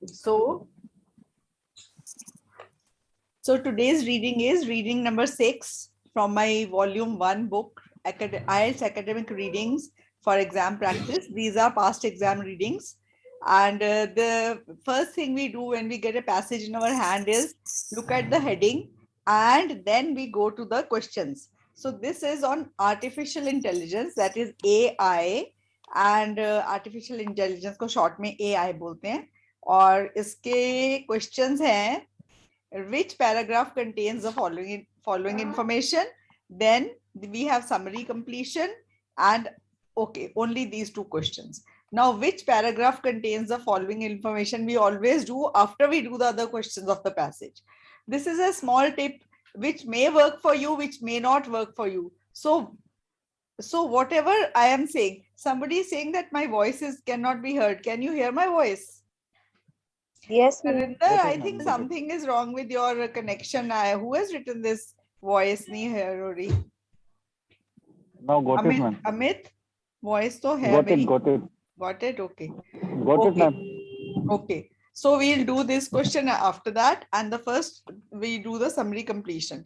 So today's reading is reading number 6 from my volume 1 book, IELTS Academic Readings for Exam Practice. These are past exam readings. And the first thing we do when we get a passage in our hand is look at the heading and then we go to the questions. So this is on artificial intelligence, that is AI. And artificial intelligence को short में AI बोलते हैं. और इसके questions हैं, which paragraph contains the following information. Then we have summary completion and okay, only these two questions. Now, which paragraph contains the following information we always do after we do the other questions of the passage. This is a small tip which may work for you, which may not work for you. So whatever I am saying, somebody is saying that my voice cannot be heard. Can you hear my voice? Yes, Narinder, I think something is wrong with your connection. Who has written this voice? Nahi hai Rory. Now got it, ma'am. Amit, voice to hai. Got it. Got it, okay. Got okay. it, ma'am. Okay. So we'll do this question after that. And the first, we do the summary completion.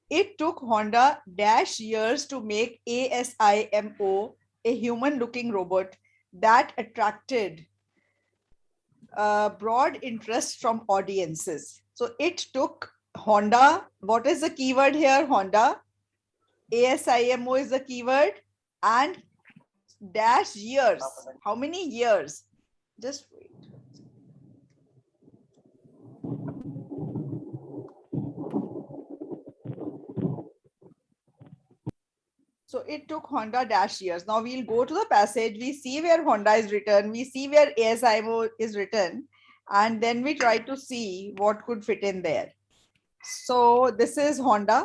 It took Honda -years to make ASIMO, a human-looking robot that attracted broad interest from audiences. So it took Honda. What is the keyword here? Honda. ASIMO is the keyword, and -years. How many years? Just wait. So it took Honda -years. Now we'll go to the passage. We see where Honda is written. We see where ASIMO is written. And then we try to see what could fit in there. So this is Honda.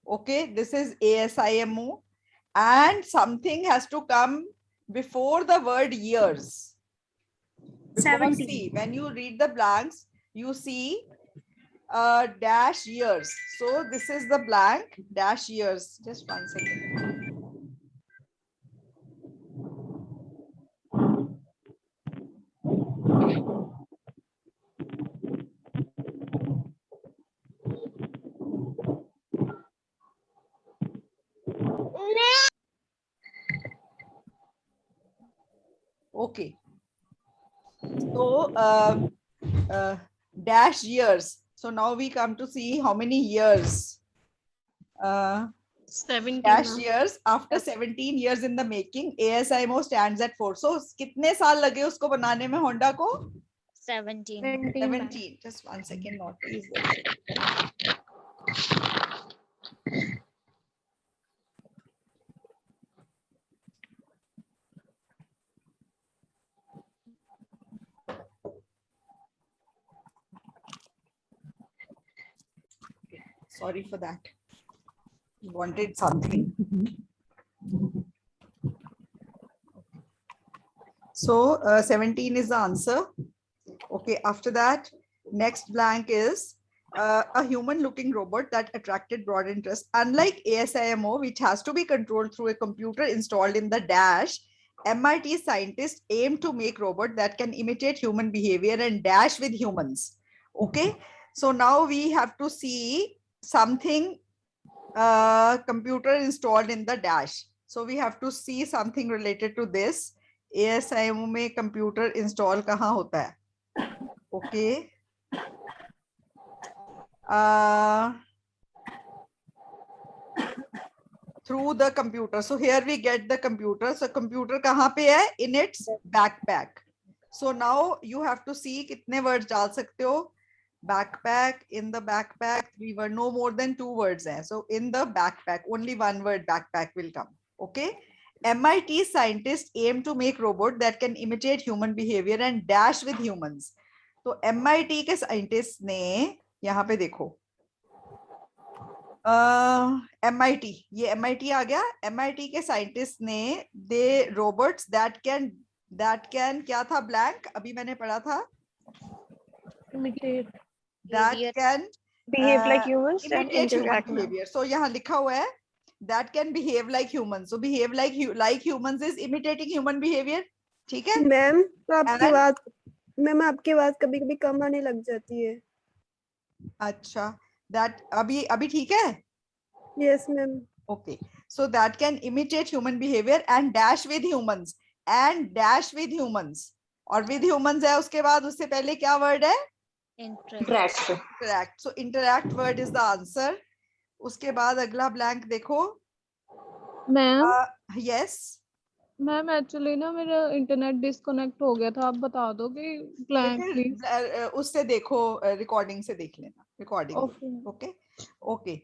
Okay, this is ASIMO. And something has to come before the word years. Because see, when you read the blanks, you see -years. So this is the blank, -years. Just 1 second. Okay. So -years. So now we come to see how many years. 17 -years. After 17 years in the making, ASIMO stands at 4. So कितने साल लगे उसको बनाने में Honda को? 17. 17. Just 1 second, not please. Sorry for that. Wanted something. So 17 is the answer. Okay, after that, next blank is a human-looking robot that attracted broad interest. Unlike ASIMO, which has to be controlled through a computer installed in the dash, MIT scientists aim to make robot that can imitate human behavior and dash with humans. Okay, so now we have to see something computer installed in the dash. So we have to see something related to this. ASIMO में computer install कहाँ होता है? Okay. Through the computer. So here we get the computer. So computer कहाँ पे है? In its backpack. So now you have to see कितने words डाल सकते हो? Backpack, in the backpack, 3 words, no more than 2 words hai. So in the backpack, only 1 word backpack will come. Okay. MIT scientists aim to make robot that can imitate human behavior and dash with humans. So MIT के scientists ने यहाँ पे देखो MIT, ये MIT आ गया. MIT के scientists ने they robots that can क्या था blank अभी मैंने पढ़ा था imitate. That can behave like humans and imitate human interact. behavior. So यहाँ लिखा हुआ है that can behave like humans. So behave like humans is imitating human behavior. ठीक है? मैम तो आपकी And बात मैम आपकी आवाज कभी कभी कम आने लग जाती है। अच्छा, that अभी अभी ठीक है? Yes ma'am. Okay, so that can imitate human behavior and dash with humans and dash with humans, और with humans है उसके बाद, उससे पहले क्या word है? Interact. Interact. So interact word is the answer. उसके बाद अगला blank देखो. Ma'am Yes. मैम एक्चुअली ना मेरा इंटरनेट डिस्कनेक्ट हो गया था, आप बता दो कि ब्लैंक प्लीज। उससे देखो, रिकॉर्डिंग से देख लेना, recording. Okay Okay.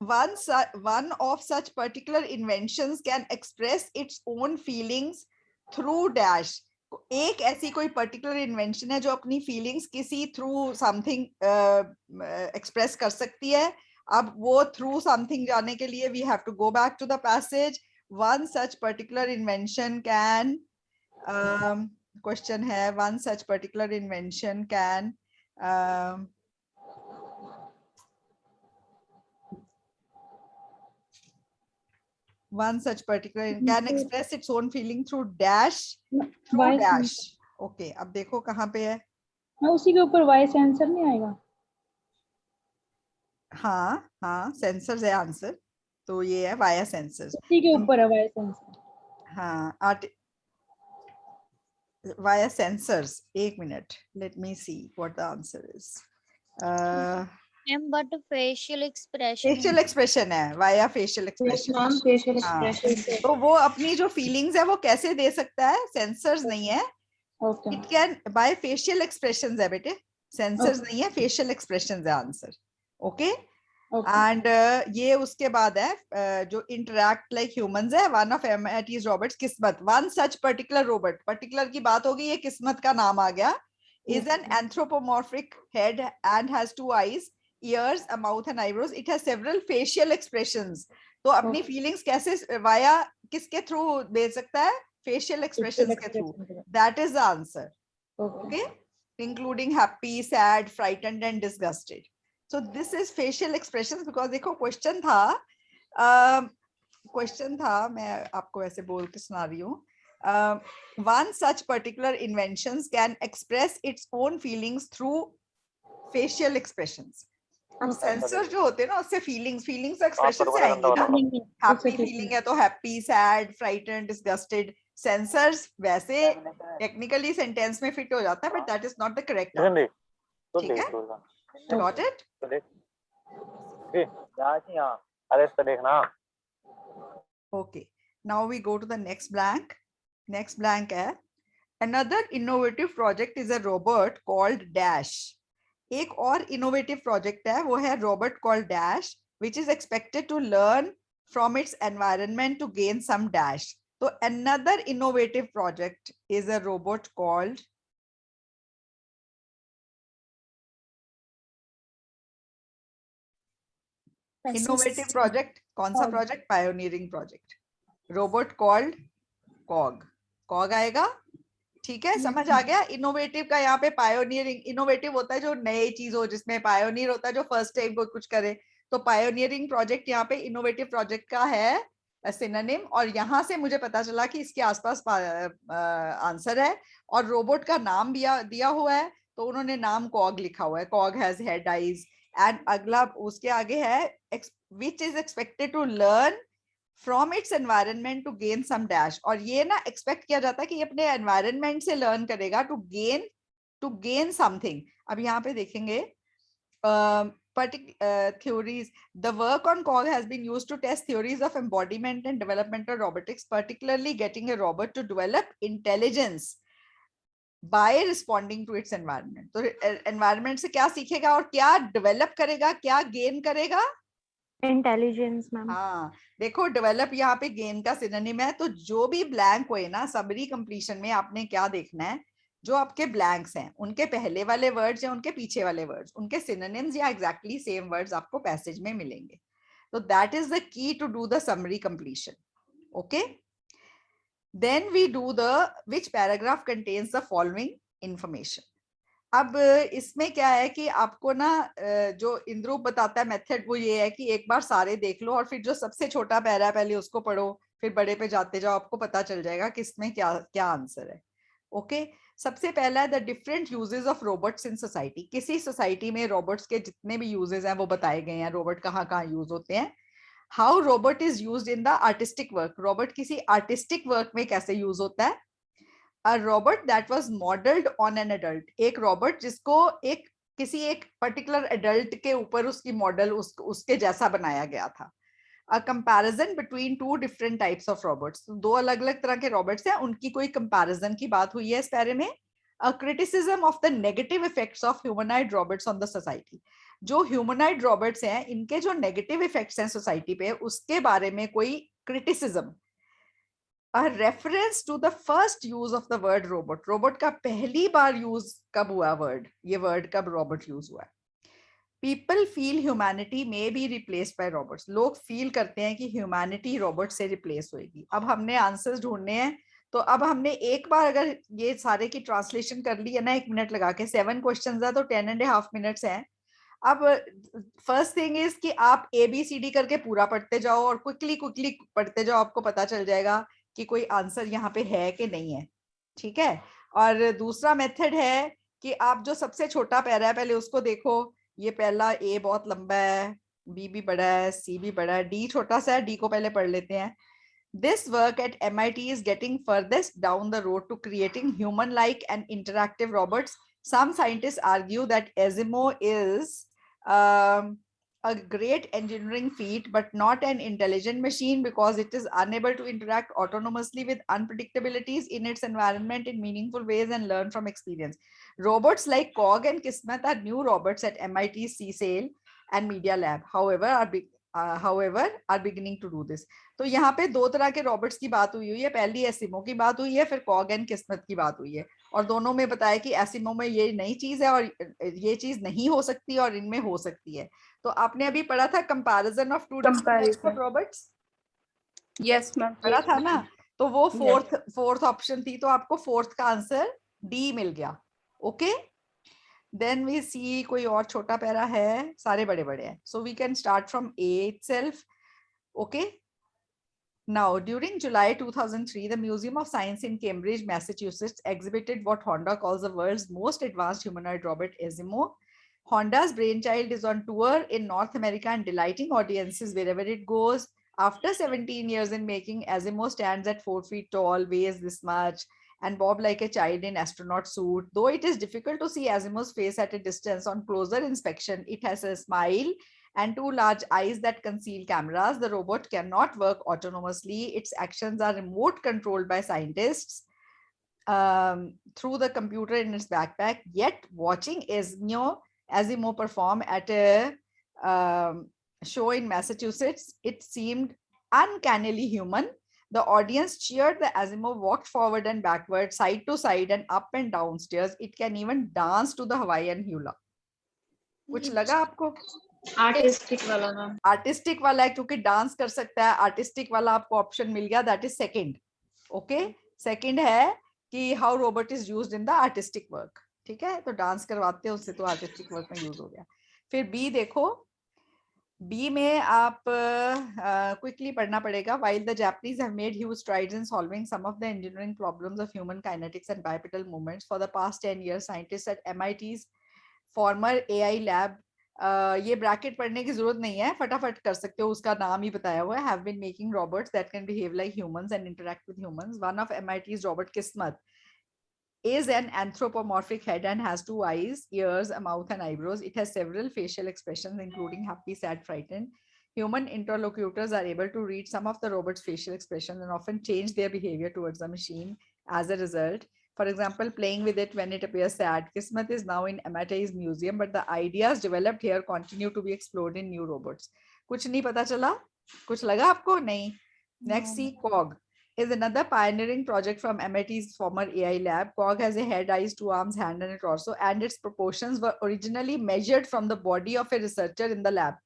One of such particular inventions can express its own feelings through dash. एक ऐसी कोई पर्टिकुलर इन्वेंशन है जो अपनी फीलिंग्स किसी थ्रू समथिंग एक्सप्रेस कर सकती है. अब वो थ्रू समथिंग जाने के लिए we have to go back to the passage. One such particular invention can, question है, one such particular invention can one such particular can express its own feeling through dash, through dash. Okay, अब देखो कहाँ पे है. उसी के ऊपर Y sensor नहीं आएगा? हाँ हाँ, सेंसर्स है आंसर, तो ये है वाया सेंसर्स. उसी के ऊपर है वाई सेंसर. हाँ, वाया सेंसर्स. एक minute, let me see what the answer is. But facial expression. Facial expression है, via facial expression. Facial expression. तो वो अपनी जो फीलिंग्स है वो कैसे दे सकता है? सेंसर्स नहीं है. Okay. It can buy facial expressions है बेटे, सेंसर्स नहीं है, फेशियल एक्सप्रेशंस है आंसर. ओके. एंड ये उसके बाद है जो इंटरैक्ट लाइक ह्यूमंस है, वन ऑफ एमआईटीज रोबोट्स किस्मत. One such particular robot, particular की बात होगी, ये किस्मत का नाम आ गया. Is an anthropomorphic head and has two eyes, ears, a mouth and eyebrows. It has several facial expressions. तो अपनी feelings कैसे वाया किसके थ्रू दे सकता है? Facial expressions के through. That is the answer. Okay, including happy, sad, frightened and disgusted. So this is facial expressions because देखो question था, मैं आपको ऐसे बोल के सुना रही हूँ. One such particular inventions can express its own feelings through facial expressions. अब सेंसर जो होते हैं ना, उससे फीलिंग्स एक्सप्रेशन से आएंगे ना. हैप्पी फीलिंग है तो happy, sad, frightened, disgusted. Sensors वैसे टेक्निकली सेंटेंस में फिट हो जाता है, but that is not the correct. ठीक है, गॉट इट. देखना. Okay, now we go to the next blank. Next blank है, another innovative project is a robot called Dash. एक और इनोवेटिव प्रोजेक्ट है, वो है robot called dash, which is expected to learn from its environment to gain some dash. So another innovative project is a robot called innovative project. कौन सा project? Pioneering project. Robot called कॉग. कॉग आएगा. ठीक है, समझ आ गया. इनोवेटिव का यहाँ पे पायोनियरिंग. इनोवेटिव होता है जो नई चीज हो, जिसमें पायोनियर होता है जो फर्स्ट टाइम को कुछ करे. तो पायोनियरिंग प्रोजेक्ट यहाँ पे इनोवेटिव प्रोजेक्ट का है सिनोनिम, और यहाँ से मुझे पता चला कि इसके आसपास आंसर है, और रोबोट का नाम भी दिया हुआ है, तो उन्होंने नाम कॉग लिखा हुआ है. Cog has head, eyes. And अगला उसके आगे है which is expected to learn from its environment to gain some dash. और ये ना एक्सपेक्ट किया जाता है कि ये अपने एनवायरनमेंट से लर्न करेगा टू गेन समथिंग. अब यहाँ पे देखेंगे theories. The work on COG has been used to test theories of embodiment and developmental robotics, particularly getting a robot to develop intelligence by responding to its environment. तो environment से क्या सीखेगा और क्या develop करेगा, क्या gain करेगा? Intelligence ma'am. हाँ, देखो डेवलप यहाँ पे गेन का सिनोनिम है. तो जो भी ब्लैंक हुए ना, समरी कंप्लीशन में आपने क्या देखना है, जो आपके ब्लैंक्स हैं उनके पहले वाले वर्ड्स या उनके पीछे वाले वर्ड्स, उनके सिनोनिम्स या एग्जैक्टली सेम वर्ड्स आपको पैसेज में मिलेंगे. तो that is the key to do the summary completion. Okay, then we do the which paragraph contains the following information. अब इसमें क्या है कि आपको ना जो इंद्रूप बताता है मेथड, वो ये है कि एक बार सारे देख लो और फिर जो सबसे छोटा पैरा है पहले उसको पढ़ो, फिर बड़े पे जाते जाओ, आपको पता चल जाएगा कि इसमें क्या क्या आंसर है. ओके, सबसे पहला है the different uses of robots in society. किसी सोसाइटी में रोबोट्स के जितने भी यूजेस हैं वो बताए गए हैं, रोबोट कहाँ कहाँ यूज होते हैं। How robot is used in the artistic work, robot किसी आर्टिस्टिक वर्क में कैसे यूज होता है। A robot that was modelled on an adult, एक रोबोट जिसको एक किसी एक पर्टिकुलर एडल्ट के ऊपर उसकी मॉडल उसके जैसा बनाया गया था। A comparison between two different types of robots, दो अलग अलग तरह के रोबोट्स हैं, उनकी कोई कंपैरिजन की बात हुई है इस पैरे में। A criticism of the negative effects of humanoid robots on the society, जो ह्यूमनॉइड रोबोट्स हैं इनके जो नेगेटिव इफेक्ट्स हैं सोसाइटी पे उसके बारे में कोई criticism. A reference to the first use of the word robot, robot का पहली बार यूज कब हुआ वर्ड, ये वर्ड कब रोबोट यूज हुआ है। People feel humanity may be replaced by robots, लोग फील करते हैं कि ह्यूमैनिटी रोबोट से रिप्लेस होएगी। अब हमने आंसर्स ढूंढने हैं, तो अब हमने एक बार अगर ये सारे की ट्रांसलेशन कर ली है ना 1 मिनट लगा के, 7 क्वेश्चंस है तो 10.5 मिनट्स हैं। अब फर्स्ट थिंग इज कि आप ABCD करके पूरा पढ़ते जाओ और क्विकली क्विकली पढ़ते जाओ, आपको पता चल जाएगा कि कोई आंसर यहाँ पे है कि नहीं है, ठीक है। और दूसरा मेथड है कि आप जो सबसे छोटा पैरा है पहले उसको देखो, ये पहला A बहुत लंबा है, B भी बड़ा है, C भी बड़ा है, D छोटा सा है, D को पहले पढ़ लेते हैं। This work at MIT is getting furthest down the road to creating human-like and interactive robots. Some scientists argue that Asimov is a great engineering feat, but not an intelligent machine because it is unable to interact autonomously with unpredictabilities in its environment in meaningful ways and learn from experience. Robots like Cog and Kismet are new robots at MIT's CSAIL and Media Lab. However, are beginning to do this. तो यहाँ पे दो तरह के robots की बात हुई है, पहली एसिमो की बात हुई है, फिर कॉग एंड किस्मत की बात हुई है, और दोनों में बताया कि एसिमो में ये नई चीज है और ये चीज नहीं हो सकती और इनमें हो सकती है। तो आपने अभी पढ़ा था comparison of two different types of robots, yes ma'am, पढ़ा था ना, तो वो फोर्थ ऑप्शन थी, तो आपको फोर्थ का आंसर डी मिल गया। ओके, देन वी सी कोई और छोटा पैरा है, सारे बड़े बड़े हैं, so we can start from A itself. Okay, now during July 2003 the Museum of Science in Cambridge, Massachusetts exhibited what Honda calls the world's most advanced humanoid robot, Asimo. Honda's brainchild is on tour in North America and delighting audiences wherever it goes. After 17 years in making, Asimo stands at 4 feet tall, weighs this much, and bob like a child in astronaut suit. Though it is difficult to see Asimo's face at a distance, on closer inspection, it has a smile and 2 large eyes that conceal cameras. The robot cannot work autonomously. Its actions are remote controlled by scientists through the computer in its backpack. Yet watching Asimo perform at a show in Massachusetts, it seemed uncannily human. The audience cheered. The Asimo walked forward and backward, side to side and up and down stairs. It can even dance to the Hawaiian hula. कुछ लगा आपको? Artistic वाला नाम, artistic वाला है क्योंकि dance कर सकता है, आर्टिस्टिक वाला आपको ऑप्शन मिल गया, that is second. Okay, second है कि how robot is used in the artistic work, ठीक है, तो डांस करवाते हैं उससे, तो आर्टिस्टिक वर्क में यूज हो गया। फिर बी देखो, बी में आप क्विकली पढ़ना पड़ेगा। while the Japanese have made huge strides in solving some of the engineering problems of human kinetics and bipedal movements for the past 10 years, scientists at MIT's former AI lab, ये bracket पढ़ने की जरूरत नहीं है, फटाफट कर सकते हो, उसका नाम ही बताया हुआ है, have been making robots that can behave like humans and interact with humans. One of MIT's robot Kismet is an anthropomorphic head and has 2 eyes, ears, a mouth and eyebrows. It has several facial expressions including happy, sad, frightened. Human interlocutors are able to read some of the robot's facial expressions and often change their behavior towards the machine as a result. For example, playing with it when it appears sad. Kismet is now in MIT's museum, but the ideas developed here continue to be explored in new robots. कुछ नहीं पता चला? कुछ लगा आपको? नहीं. Next, see Cog is another pioneering project from MIT's former AI lab. Cog has a head, eyes, 2 arms, hand, and a torso, and its proportions were originally measured from the body of a researcher in the lab.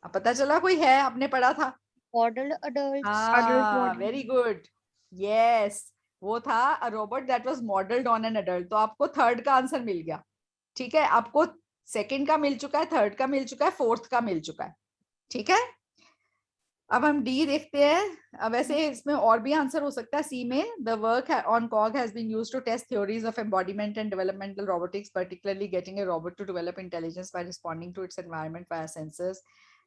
अब पता चला कोई है, आपने पढ़ा था? Model adults. हाँ, very good. Yes, वो था a robot that was modeled on an adult. तो आपको थर्ड का आंसर मिल गया, ठीक है, आपको सेकंड का मिल चुका है, थर्ड का मिल चुका है, फोर्थ का मिल चुका है, ठीक है। अब हम डी देखते हैं. अब वैसे इसमें और भी आंसर हो सकता है. सी में the work on Cog has been used to test theories of embodiment and developmental robotics, particularly getting a robot to develop intelligence by responding to its environment via sensors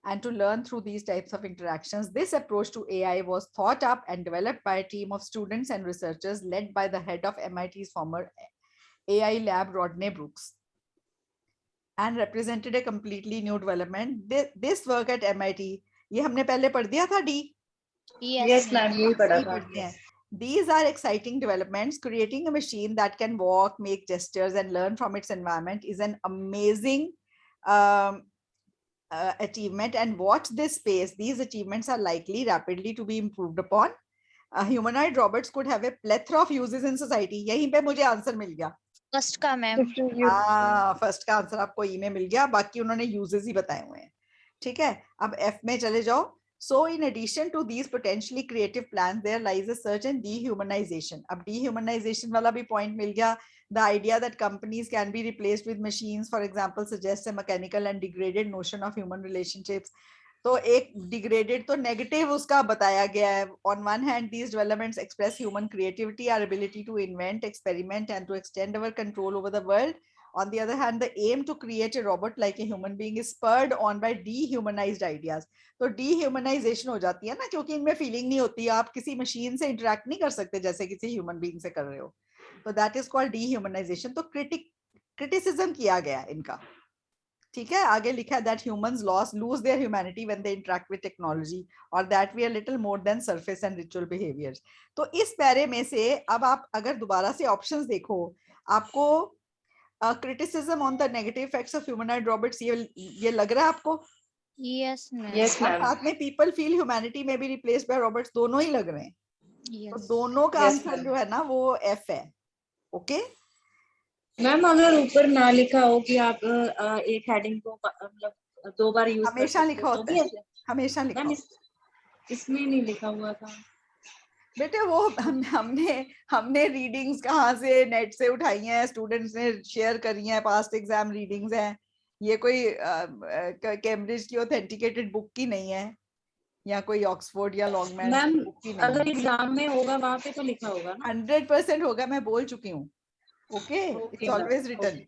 and to learn through these types of interactions. This approach to AI was thought up and developed by a team of students and researchers led by the head of MIT's former AI lab, Rodney Brooks, and represented a completely new development. This work at MIT, ये हमने पहले पढ़ दिया था D. Yes ma'am, यही पढ़ा था. पढ़ते हैं. These are exciting developments. Creating a machine that can walk, make gestures, and learn from its environment is an amazing achievement. And watch this space. These achievements are likely rapidly to be improved upon. Humanoid robots could have a plethora of uses in society. यहीं पे मुझे answer मिल गया. First का ma'am. First का answer आपको ई में मिल गया. बाकी उन्होंने यूजेस ही बताए हुए हैं. ठीक है. अब एफ में चले जाओ. So in addition to these potentially creative plans, there lies a certain dehumanization. अब dehumanization वाला भी point मिल गया. The idea that companies can be replaced with machines, for example, suggests a mechanical and degraded notion of human relationships. तो एक degraded तो negative उसका बताया गया है. On one hand, these developments express human creativity, our ability to invent, experiment, and to extend our control over the world. On the other hand, the aim to create a robot like a human being is spurred on by dehumanized ideas. तो dehumanization हो जाती है ना, क्योंकि इनमें feeling नहीं होती. आप किसी मशीन से इंटरेक्ट नहीं कर सकते जैसे किसी ह्यूमन बीइंग से कर रहे हो. तो दैट इज कॉल्ड dehumanization. तो क्रिटिसिज्म किया गया इनका. ठीक है. आगे लिखा है that humans lose their humanity when they interact with technology, or that we are little more than surface and ritual behaviors. तो इस पैरे में से अब आप अगर दोबारा से ऑप्शंस देखो, आपको criticism on the negative effects of humanoid robots ये लग रहा है आपको? Yes ma'am. Yes ma'am. साथ में people feel humanity may be replaced by robots, दोनों ही लग रहे हैं. तो दोनों का Yes, आंसर ma'am. जो है ना वो एफ है. ओके. मैम अगर ऊपर ना लिखा हो कि आप एक हेडिंग को मतलब 2 बार यूज कर हमेशा सकते लिखा हो, तो होता भी है. ऐसे? हमेशा लिखा मैम होता है. इसमें नहीं लिखा हुआ था. बेटे वो हमने रीडिंग्स कहाँ से नेट से उठाई हैं, स्टूडेंट्स ने शेयर करी हैं, पास्ट एग्जाम रीडिंग्स हैं. ये कोई कैम्ब्रिज की ऑथेंटिकेटेड बुक की नहीं है, या कोई ऑक्सफोर्ड या लॉन्गमैन मैम बुक की नहीं अगर है. एग्जाम में होगा वहां पे तो लिखा होगा ना. 100% होगा. मैं बोल चुकी हूँ. ओके. It's always written.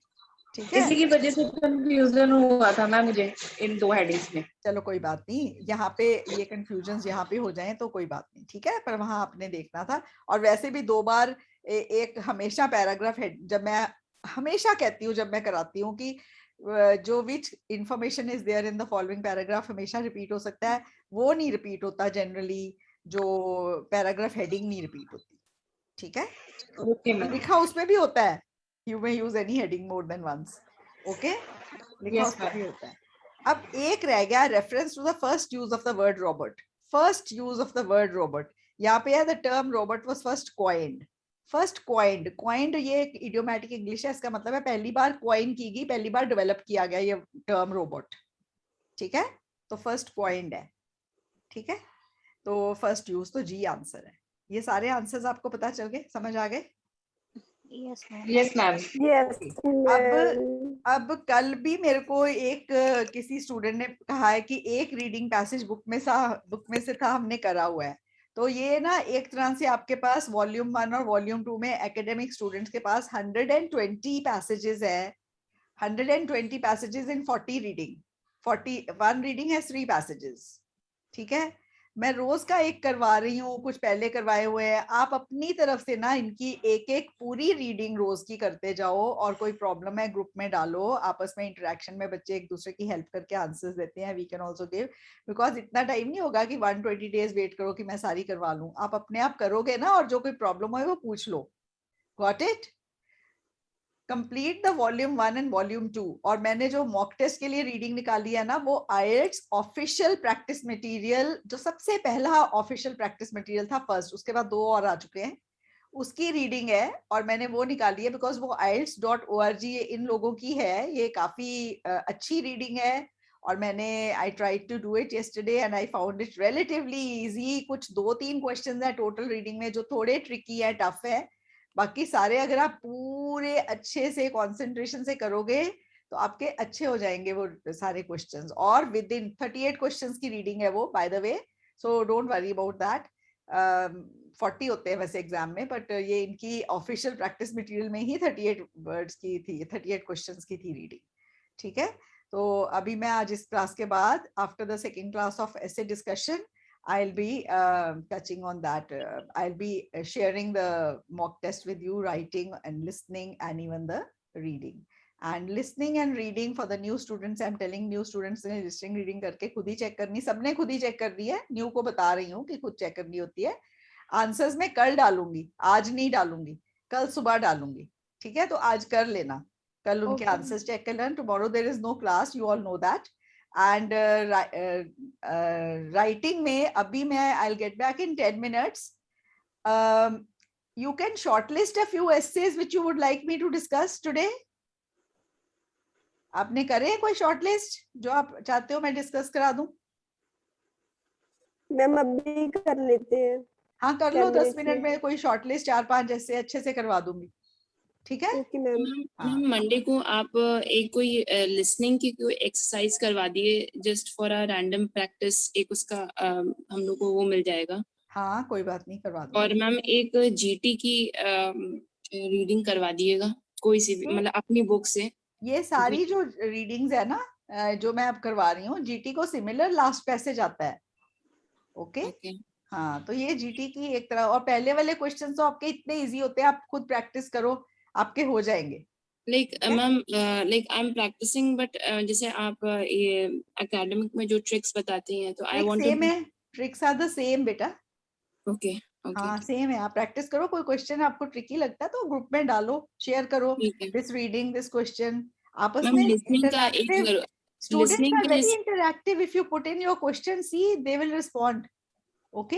ठीक है. इसी की वजह से कंफ्यूजन हुआ था मैम मुझे इन 2 हेडिंग्स में. चलो कोई बात नहीं. यहाँ पे ये कंफ्यूजन यहाँ पे हो जाए तो कोई बात नहीं. ठीक है. पर वहां आपने देखना था. और वैसे भी 2 बार एक हमेशा पैराग्राफ है. जब मैं हमेशा कहती हूँ जब मैं कराती हूँ कि जो which information is there in the following paragraph हमेशा रिपीट हो सकता है, वो नहीं रिपीट होता जनरली. जो पैराग्राफ हेडिंग नहीं रिपीट होती. ठीक है. Okay ma'am. लिखा उसमें भी होता है you may use any heading more than once. Okay. लिखा Yes, उसमें भी होता है. अब एक रह गया reference to the first use of the word robot. First use of the word robot. यहाँ पे है the term robot was first coined. First coined ये एक idiomatic English है. इसका मतलब है पहली बार coin की गई, पहली बार develop किया गया ये term robot. ठीक है. तो first coined है. ठीक है. तो first use तो G आंसर है. ये सारे आंसर्स आपको पता चल गए, समझ आ गए? Yes ma'am. Yes ma'am. अब कल भी मेरे को एक किसी स्टूडेंट ने कहा है कि एक रीडिंग पैसेज बुक में से था, हमने करा हुआ है. तो ये ना एक तरह से आपके पास वॉल्यूम 1 और वॉल्यूम 2 में एकेडमिक स्टूडेंट्स के पास 120 पैसेजेस है. 120 पैसेजेस इन 40 रीडिंग. 41 रीडिंग है 3 पैसेजेस. ठीक है. मैं रोज का एक करवा रही हूँ, कुछ पहले करवाए हुए हैं. आप अपनी तरफ से ना इनकी एक पूरी रीडिंग रोज की करते जाओ, और कोई प्रॉब्लम है ग्रुप में डालो. आपस में इंटरेक्शन में बच्चे एक दूसरे की हेल्प करके आंसर्स देते हैं. We can also give, because इतना टाइम नहीं होगा कि 120 डेज वेट करो कि मैं सारी करवा लूं. आप अपने आप करोगे ना, और जो कोई प्रॉब्लम हो वो पूछ लो. Got it. Complete the volume 1 and volume 2. और मैंने जो मॉक टेस्ट के लिए रीडिंग निकाली है ना, वो IELTS ऑफिशियल प्रैक्टिस मटेरियल, जो सबसे पहला ऑफिशियल प्रैक्टिस मटेरियल था फर्स्ट, उसके बाद 2 और आ चुके हैं, उसकी रीडिंग है. और मैंने वो निकाली है बिकॉज वो IELTS.org इन लोगों की है. ये काफी अच्छी रीडिंग है. और मैंने I tried to do it yesterday and I found it relatively easy. कुछ 2-3 क्वेश्चंस है टोटल रीडिंग में जो थोड़े ट्रिकी है, टफ है. बाकी सारे अगर आप पूरे अच्छे से कंसंट्रेशन से करोगे तो आपके अच्छे हो जाएंगे वो सारे क्वेश्चंस. और विद इन 38 क्वेश्चंस की रीडिंग है वो, by the way. so don't worry about that. 40 होते हैं वैसे एग्जाम में, बट ये इनकी ऑफिशियल प्रैक्टिस मटेरियल में ही 38 वर्ड्स की थी, 38 क्वेश्चंस की थी रीडिंग. ठीक है, तो अभी मैं आज इस क्लास के बाद after the second class of essay discussion I'll be touching on that. I'll be sharing the mock test with you, writing and listening and even the reading. And listening and reading for the new students, I'm telling new students ने listening reading करके खुद ही check करनी, सबने खुद ही check कर दी है. New को बता रही हूँ कि खुद चेक करनी होती है. आंसर्स मैं कल डालूंगी, आज नहीं डालूंगी, कल सुबह डालूंगी. ठीक है, तो आज कर लेना, कल उनके आंसर्स चेक कर लेना. Tomorrow there is no class, you all know that. And writing में अभी मैं I will get back in 10 minutes. You can shortlist a few essays which you would like me to discuss today. आपने करे कोई shortlist जो आप चाहते हो मैं डिस्कस करा दूं? मैम अभी कर लेते हैं. हाँ कर लो, 10 मिनट में कोई शॉर्टलिस्ट 4-5 ऐसे अच्छे से करवा दूंगी. ठीक है, ओके मैम. मैम मंडे को आप एक कोई लिसनिंग की कोई एक्सरसाइज करवा दिए just for a random practice, एक उसका हम लोग को वो मिल जाएगा. हाँ कोई बात नहीं, करवा दूंगी. और मैम एक जीटी की रीडिंग करवा दिएगा कोई सी भी, मतलब अपनी बुक से. ये सारी जो रीडिंग्स है ना जो मैं अब करवा रही हूँ, जीटी को सिमिलर लास्ट पैसेज आता है. ओके हाँ, तो ये जीटी की एक तरह, और पहले वाले क्वेश्चन तो आपके इतने इजी होते हैं, आप खुद प्रैक्टिस करो, आपके हो जाएंगे. Like ma'am like I am practising, but जैसे आप ये एकेडमिक में जो ट्रिक्स बताती हैं तो आई वांट टू. सेम है, ट्रिक्स आर द सेम बेटा. ओके हाँ सेम है, आप प्रैक्टिस करो. कोई क्वेश्चन आपको ट्रिकी लगता है तो ग्रुप में डालो, शेयर करो, दिस रीडिंग दिस क्वेश्चन आपस में. Interactive students are very interactive. If you put in your question, see they will respond. Okay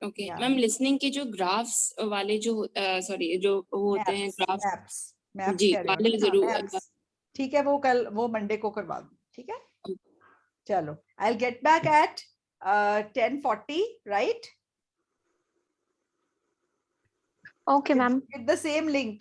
okay ma'am, listening के जो ग्राफ्स वाले जो सॉरी जो होते हैं ग्राफ्स जी वाले जरूर. ठीक है, वो कल वो मंडे को करवा दूं. ठीक है, चलो आई will get back at 10:40 right. Okay, ma'am. With the same link.